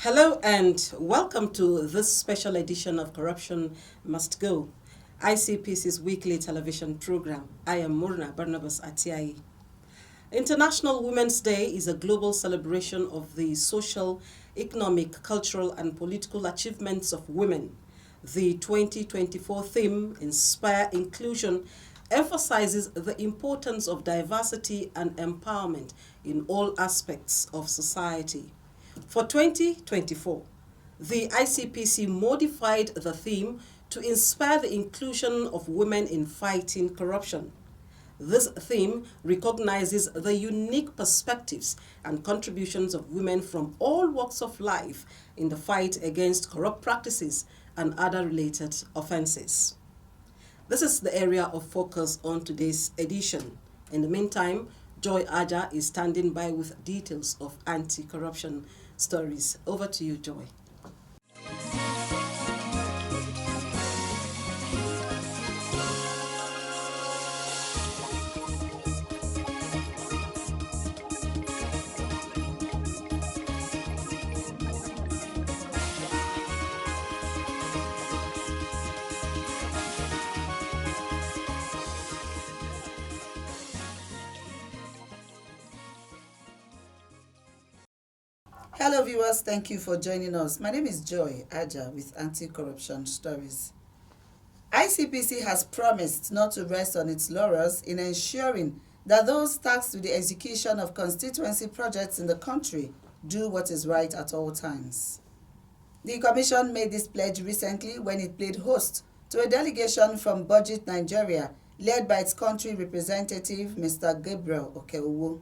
Hello and welcome to this special edition of Corruption Must Go, ICPC's weekly television program. I am Murna Barnabas Atiai. International Women's Day is a global celebration of the social, economic, cultural, and political achievements of women. The 2024 theme, Inspire Inclusion, emphasizes the importance of diversity and empowerment in all aspects of society. For 2024, the ICPC modified the theme to inspire the inclusion of women in fighting corruption. This theme recognizes the unique perspectives and contributions of women from all walks of life in the fight against corrupt practices and other related offenses. This is the area of focus on today's edition. In the meantime, Joy Aja is standing by with details of anti-corruption stories. Over to you, Joy. Hello viewers, thank you for joining us. My name is Joy Aja with Anti-Corruption Stories. ICPC has promised not to rest on its laurels in ensuring that those tasked with the execution of constituency projects in the country do what is right at all times. The Commission made this pledge recently when it played host to a delegation from Budget Nigeria led by its country representative, Mr. Gabriel Okeowo.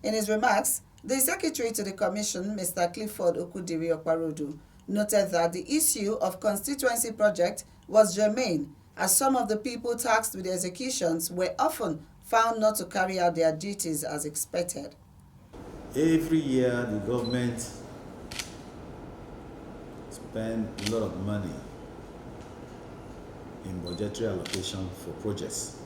In his remarks, the Secretary to the Commission, Mr. Clifford Okudiri Okparodu, noted that the issue of constituency project was germane, as some of the people tasked with the executions were often found not to carry out their duties as expected. Every year, the government spends a lot of money in budgetary allocation for projects.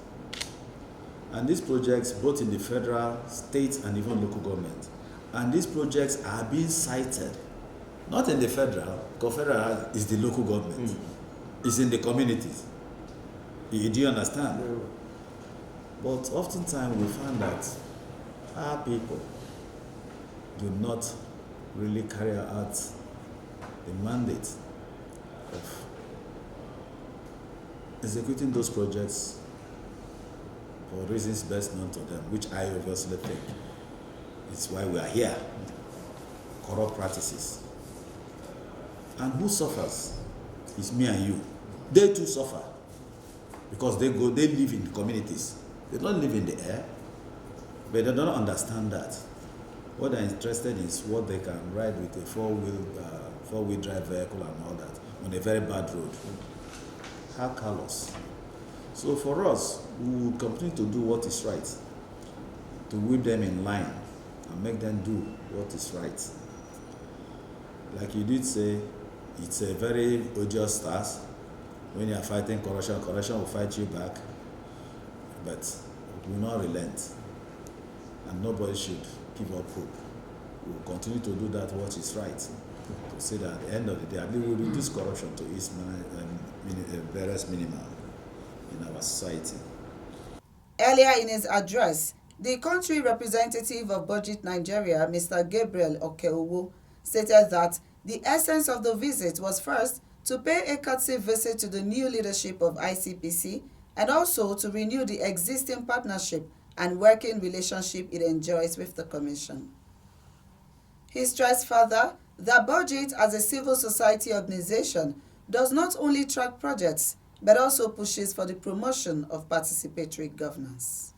And these projects, both in the federal, state, and even local government, and these projects are being cited, not in the federal, because federal is the local government. It's in the communities. Do you understand? But oftentimes we find that our people do not really carry out the mandate of executing those projects for reasons best known to them, which I obviously think is why we are here. Corrupt practices. And who suffers? It's me and you. They too suffer because they live in the communities. They don't live in the air, but they don't understand that. What they're interested in is what they can ride with a four-wheel drive vehicle and all that on a very bad road. How callous. So for us, we will continue to do what is right, to whip them in line and make them do what is right. Like you did say, it's a very odious task. When you are fighting corruption, corruption will fight you back, but we will not relent. And nobody should give up hope. We will continue to do that what is right, to say that at the end of the day, we will reduce corruption to its barest minimum in our society. Earlier in his address, the country representative of Budget Nigeria, Mr. Gabriel Okeowo, stated that the essence of the visit was first to pay a courtesy visit to the new leadership of ICPC and also to renew the existing partnership and working relationship it enjoys with the Commission. He stressed further that Budget, as a civil society organization, does not only track projects but also pushes for the promotion of participatory governance.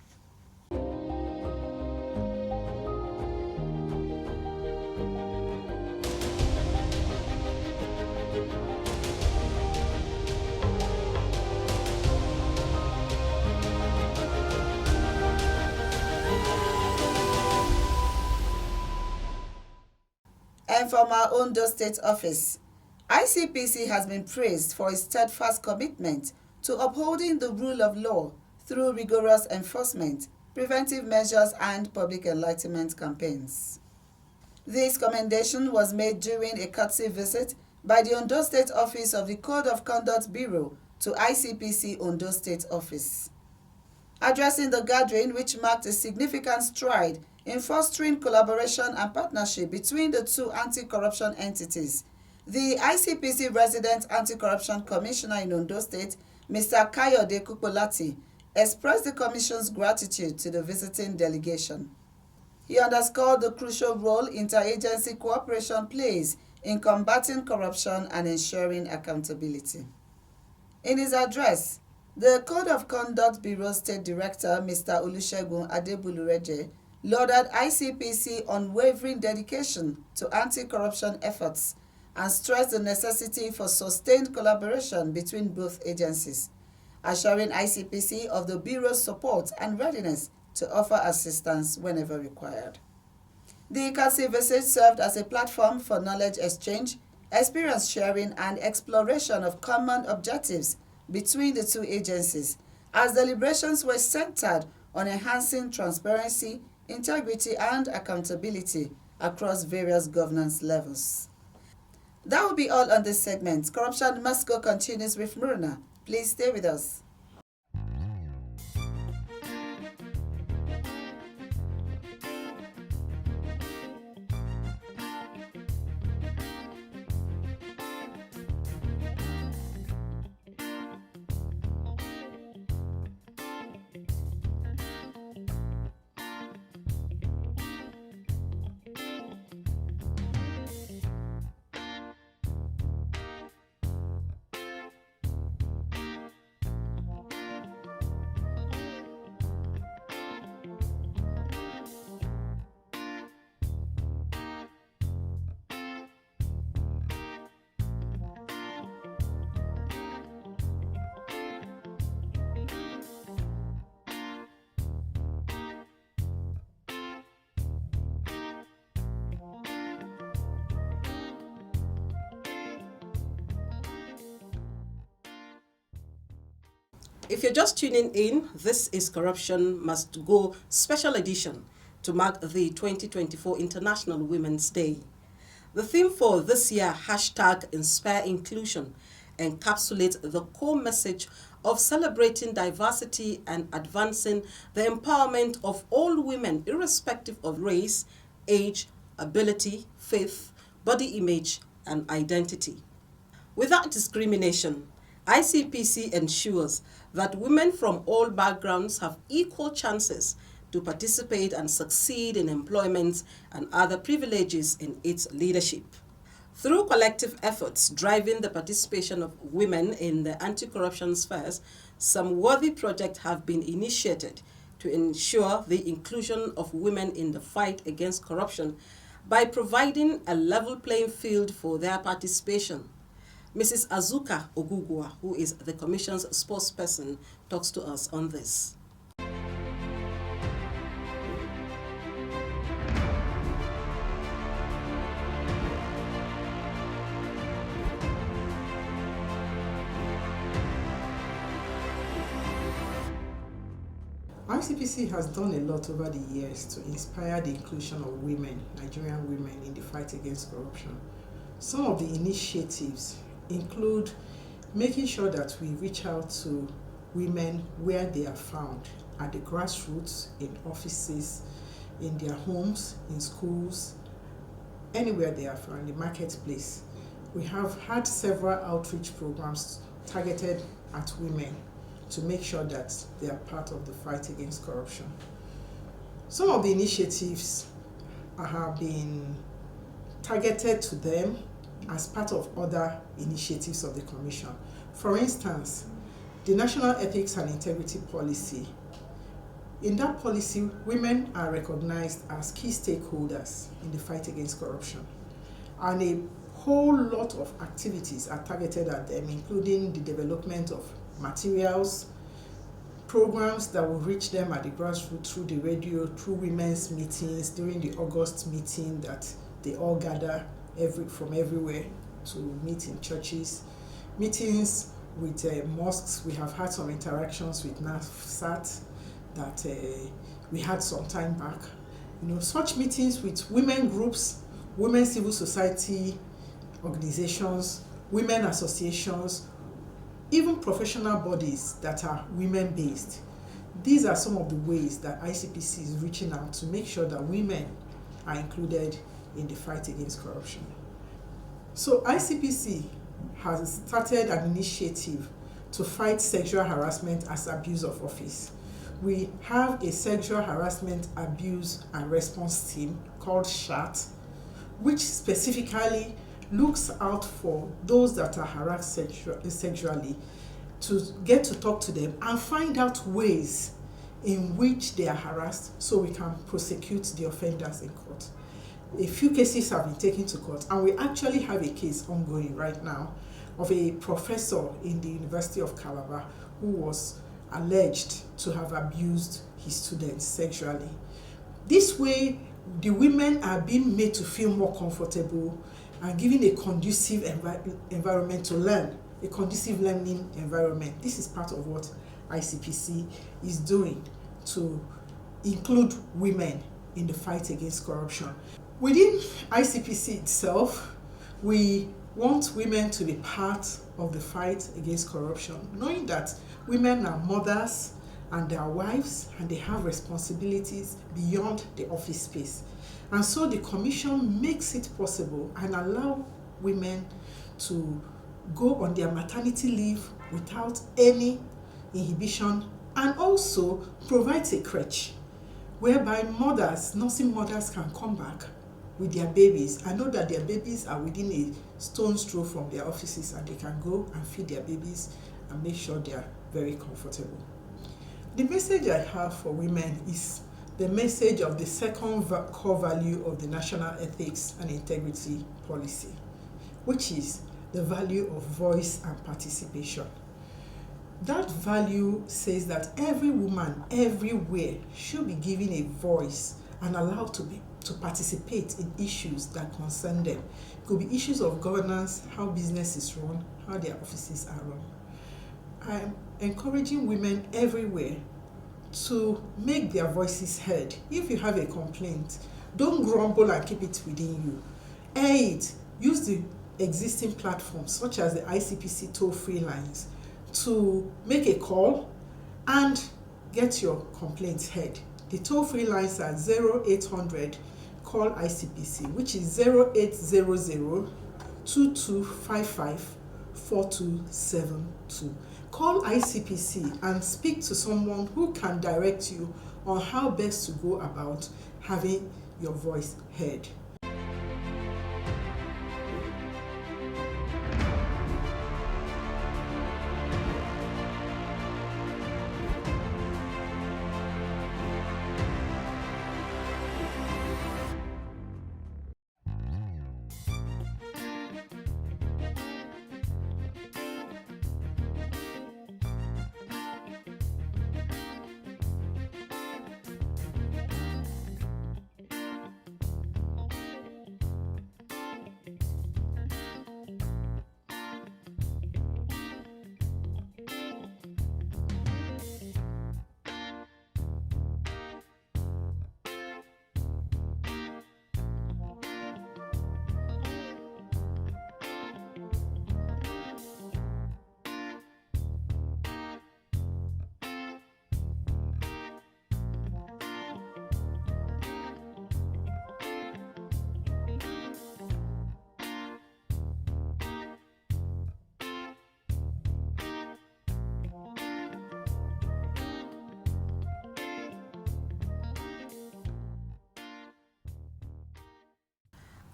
And from our Ondo State Office, ICPC has been praised for its steadfast commitment to upholding the rule of law through rigorous enforcement, preventive measures, and public enlightenment campaigns. This commendation was made during a courtesy visit by the Ondo State Office of the Code of Conduct Bureau to ICPC Ondo State Office. Addressing the gathering, which marked a significant stride in fostering collaboration and partnership between the two anti-corruption entities, the ICPC Resident Anti-Corruption Commissioner in Ondo State, Mr. Kayode Kupolati, expressed the Commission's gratitude to the visiting delegation. He underscored the crucial role interagency cooperation plays in combating corruption and ensuring accountability. In his address, the Code of Conduct Bureau State Director, Mr. Olusegun Adebulureje, lauded ICPC's unwavering dedication to anti-corruption efforts and stressed the necessity for sustained collaboration between both agencies, assuring ICPC of the Bureau's support and readiness to offer assistance whenever required. The courtesy visit served as a platform for knowledge exchange, experience sharing, and exploration of common objectives between the two agencies, as deliberations were centered on enhancing transparency, integrity, and accountability across various governance levels. That will be all on this segment. Corruption Must Go continues with Murna. Please stay with us. If you're just tuning in, this is Corruption Must Go special edition to mark the 2024 International Women's Day. The theme for this year, #InspireInclusion, encapsulates the core message of celebrating diversity and advancing the empowerment of all women irrespective of race, age, ability, faith, body image, and identity. Without discrimination, ICPC ensures that women from all backgrounds have equal chances to participate and succeed in employment and other privileges in its leadership. Through collective efforts driving the participation of women in the anti-corruption spheres, some worthy projects have been initiated to ensure the inclusion of women in the fight against corruption by providing a level playing field for their participation. Mrs. Azuka Ogugwa, who is the Commission's spokesperson, talks to us on this. ICPC has done a lot over the years to inspire the inclusion of women, Nigerian women, in the fight against corruption. Some of the initiatives include making sure that we reach out to women where they are found, at the grassroots, in offices, in their homes, in schools, anywhere they are found, in the marketplace. We have had several outreach programs targeted at women to make sure that they are part of the fight against corruption. Some of the initiatives have been targeted to them as part of other initiatives of the Commission. For instance, the National Ethics and Integrity Policy. In that policy, women are recognized as key stakeholders in the fight against corruption. And a whole lot of activities are targeted at them, including the development of materials, programs that will reach them at the grassroots through the radio, through women's meetings, during the August meeting that they all gather from everywhere to meet in churches, meetings with mosques. We have had some interactions with NAFSAT that we had some time back. Such meetings with women groups women civil society organizations, women associations, even professional bodies that are women-based. These are some of the ways that ICPC is reaching out to make sure that women are included in the fight against corruption. So ICPC has started an initiative to fight sexual harassment as abuse of office. We have a sexual harassment abuse and response team called SHAT, which specifically looks out for those that are harassed sexually, to get to talk to them and find out ways in which they are harassed so we can prosecute the offenders in court. A few cases have been taken to court, and we actually have a case ongoing right now of a professor in the University of Calabar who was alleged to have abused his students sexually. This way, the women are being made to feel more comfortable and given a conducive environment to learn, a conducive learning environment. This is part of what ICPC is doing to include women in the fight against corruption. Within ICPC itself, we want women to be part of the fight against corruption, knowing that women are mothers and they are wives and they have responsibilities beyond the office space. And so the Commission makes it possible and allow women to go on their maternity leave without any inhibition, and also provides a crèche whereby mothers, nursing mothers, can come back with their babies and know that their babies are within a stone's throw from their offices, and they can go and feed their babies and make sure they are very comfortable. The message I have for women is the message of the second core value of the National Ethics and Integrity Policy, which is the value of voice and participation. That value says that every woman everywhere should be given a voice and allowed to participate in issues that concern them. It could be issues of governance, how business is run, how their offices are run. I'm encouraging women everywhere to make their voices heard. If you have a complaint, don't grumble and keep it within you. Air it. Use the existing platforms such as the ICPC toll-free lines to make a call and get your complaints heard. The toll-free lines are 0800 call ICPC, which is 0800 2255 4272. Call ICPC and speak to someone who can direct you on how best to go about having your voice heard.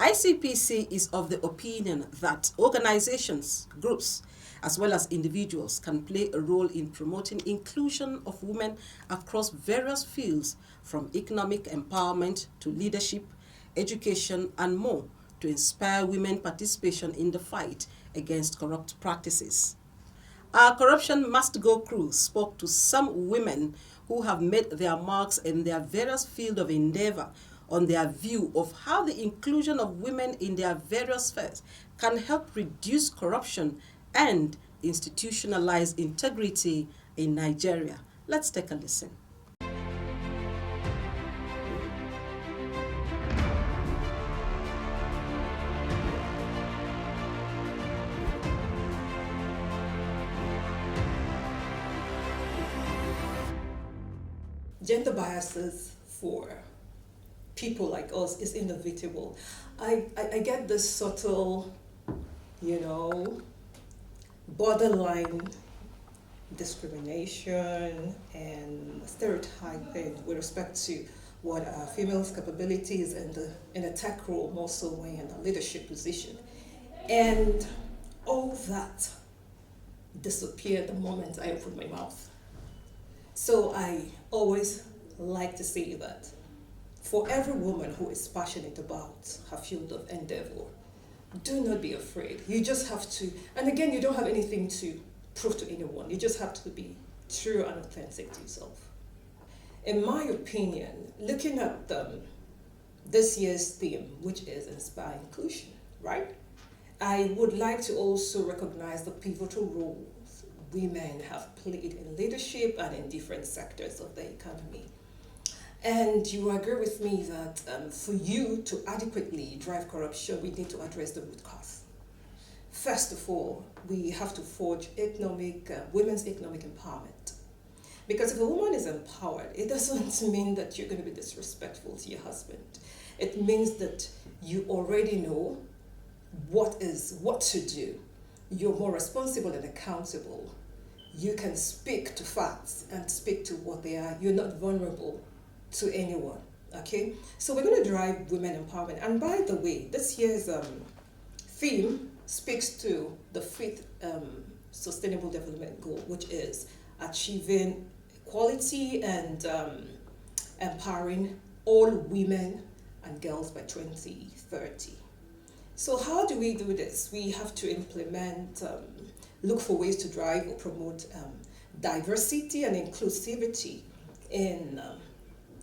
ICPC is of the opinion that organizations, groups, as well as individuals can play a role in promoting inclusion of women across various fields, from economic empowerment to leadership, education, and more, to inspire women participation in the fight against corrupt practices. Our Corruption Must Go crew spoke to some women who have made their marks in their various fields of endeavor on their view of how the inclusion of women in their various spheres can help reduce corruption and institutionalize integrity in Nigeria. Let's take a listen. gender biases for people like us is inevitable. I get this subtle, you know, borderline discrimination and stereotyping with respect to what females' capabilities in a tech role, more so when in a leadership position. And all that disappeared the moment I opened my mouth. So I always like to say that for every woman who is passionate about her field of endeavor, do not be afraid. You just have to, and again, you don't have anything to prove to anyone. You just have to be true and authentic to yourself. In my opinion, looking at this year's theme, which is Inspire Inclusion, right? I would like to also recognize the pivotal roles women have played in leadership and in different sectors of the economy. And you agree with me that for you to adequately drive corruption, we need to address the root cause. First of all, we have to forge women's economic empowerment. Because if a woman is empowered, it doesn't mean that you're going to be disrespectful to your husband. It means that you already know what to do. You're more responsible and accountable. You can speak to facts and speak to what they are. You're not vulnerable to anyone, okay? So we're going to drive women empowerment. And by the way, this year's theme speaks to the fifth Sustainable Development Goal, which is achieving equality and empowering all women and girls by 2030. So how do we do this? We have to implement, look for ways to drive or promote diversity and inclusivity in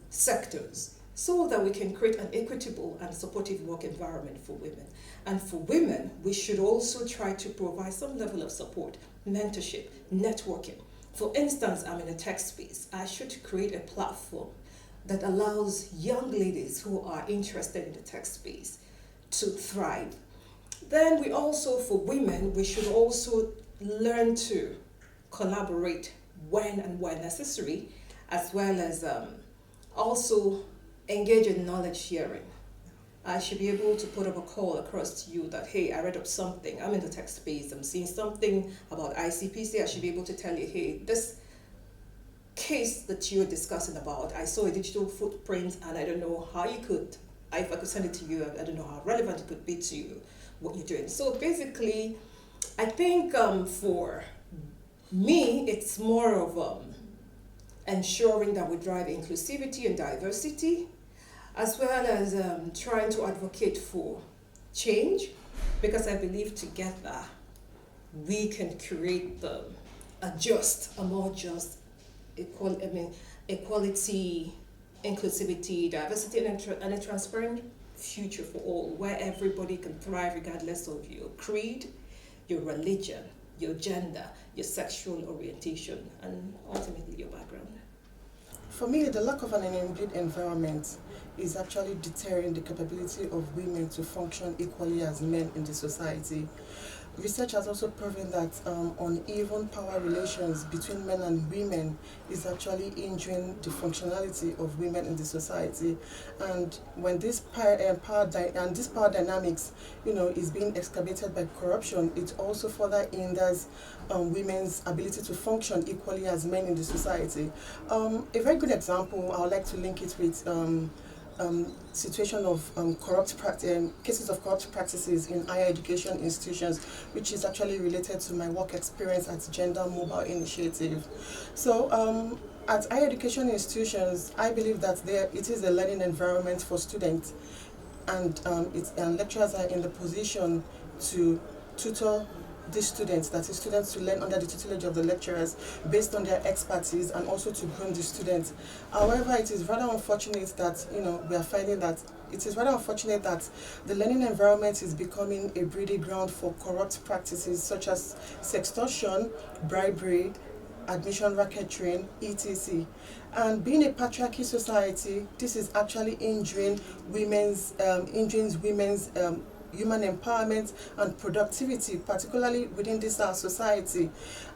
sectors so that we can create an equitable and supportive work environment for women. And for women, we should also try to provide some level of support, mentorship, networking. For instance, I'm in a tech space. I should create a platform that allows young ladies who are interested in the tech space to thrive. Then we also, for women, we should also learn to collaborate when and where necessary, as well as also engage in knowledge sharing. I should be able to put up a call across to you that, hey, I read up something, I'm in the tech space, I'm seeing something about ICPC, I should be able to tell you, hey, this case that you're discussing about, I saw a digital footprint and I don't know how you could, if I could send it to you, I don't know how relevant it could be to you, what you're doing. So basically, I think for me, it's more of ensuring that we drive inclusivity and diversity, as well as trying to advocate for change, because I believe together we can create a more just, equality, inclusivity, diversity, and a transparent future for all, where everybody can thrive regardless of your creed, your religion, your gender, your sexual orientation, and ultimately your background. For me, the lack of an inbuilt environment is actually deterring the capability of women to function equally as men in the society. Research has also proven that uneven power relations between men and women is actually injuring the functionality of women in the society. And when this power dynamics, is being excavated by corruption, it also further hinders women's ability to function equally as men in the society. A very good example, I would like to link it with situation of cases of corrupt practices in higher education institutions, which is actually related to my work experience at Gender Mobile Initiative. So at higher education institutions, I believe that it is a learning environment for students, and lecturers are in the position to tutor these students, that is students to learn under the tutelage of the lecturers based on their expertise and also to groom the students. However, it is rather unfortunate that, we are finding that the learning environment is becoming a breeding ground for corrupt practices such as sextortion, bribery, admission racketeering, etc. And being a patriarchy society, this is actually injuring women's human empowerment and productivity, particularly within this our society.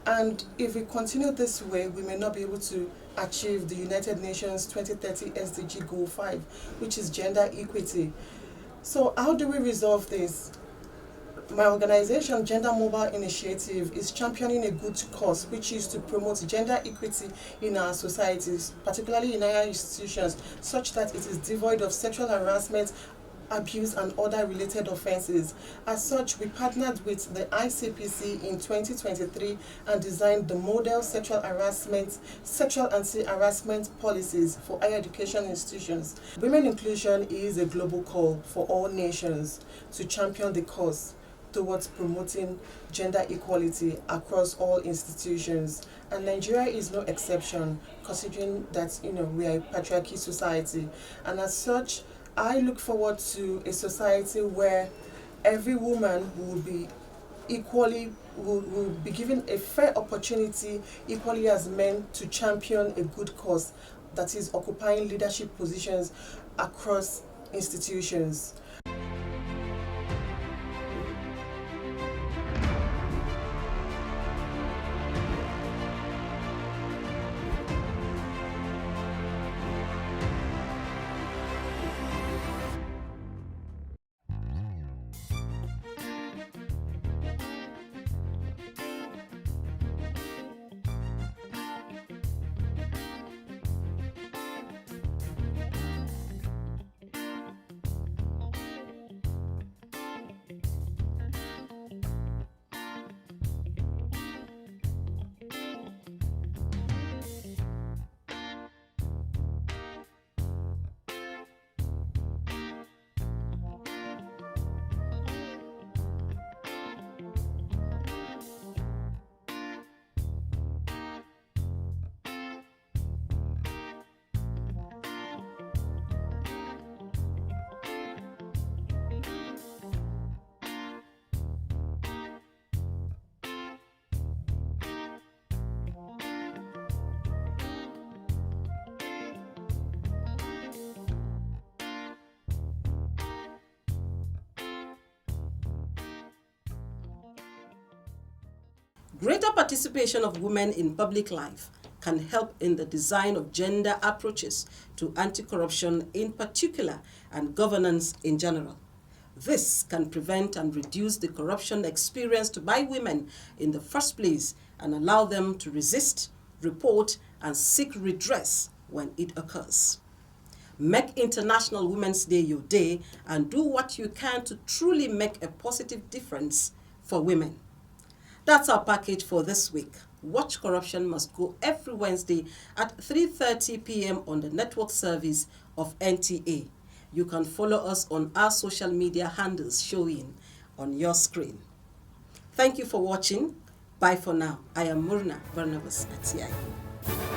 And if we continue this way, we may not be able to achieve the United Nations 2030 SDG Goal 5, which is gender equity. So how do we resolve this? My organization, Gender Mobile Initiative, is championing a good cause, which is to promote gender equity in our societies, particularly in higher institutions, such that it is devoid of sexual harassment, abuse, and other related offenses. As such, we partnered with the ICPC in 2023 and designed the model sexual anti-harassment policies for higher education institutions. Women inclusion is a global call for all nations to champion the cause towards promoting gender equality across all institutions. And Nigeria is no exception, considering that we are a patriarchy society. And as such, I look forward to a society where every woman will be given a fair opportunity, equally as men, to champion a good cause, that is occupying leadership positions across institutions. Greater participation of women in public life can help in the design of gender approaches to anti-corruption in particular and governance in general. This can prevent and reduce the corruption experienced by women in the first place and allow them to resist, report, and seek redress when it occurs. Make International Women's Day your day and do what you can to truly make a positive difference for women. That's our package for this week. Watch Corruption Must Go every Wednesday at 3:30 p.m. on the network service of NTA. You can follow us on our social media handles showing on your screen. Thank you for watching. Bye for now. I am Murna Barnabas Atiai.